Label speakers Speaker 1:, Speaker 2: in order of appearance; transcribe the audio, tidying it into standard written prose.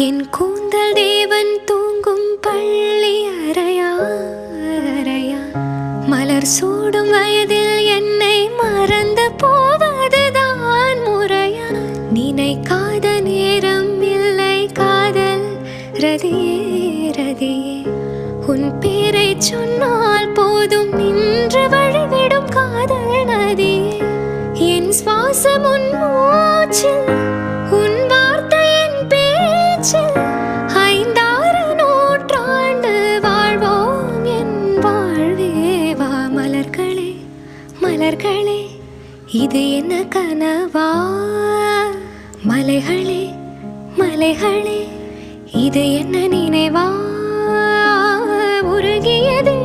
Speaker 1: என் கூந்தல் தேவன் தூங்கும் பள்ளி அறையா அறையா, மலர் சூடும் வயதில் என்னை மறந்து போவதுதான் முறையா? நினைக்காத நேரம் இல்லை காதல் ரதியே ரதியே, உன் பேரை சொன்னால் போதும் நின்று வழிவிடும் காதல் நதியே. என் சுவாசம் உன் மூச்சில், உன் வார்த்தை என் பேச்சில், 5-6 நூற்றாண்டு வாழ்வோம் என் வாழ்வேவா. மலர்களே மலர்களே, இது என்ன கனவா? மலைகளே மலைகளே, இது என்ன நினைவா? உருகியது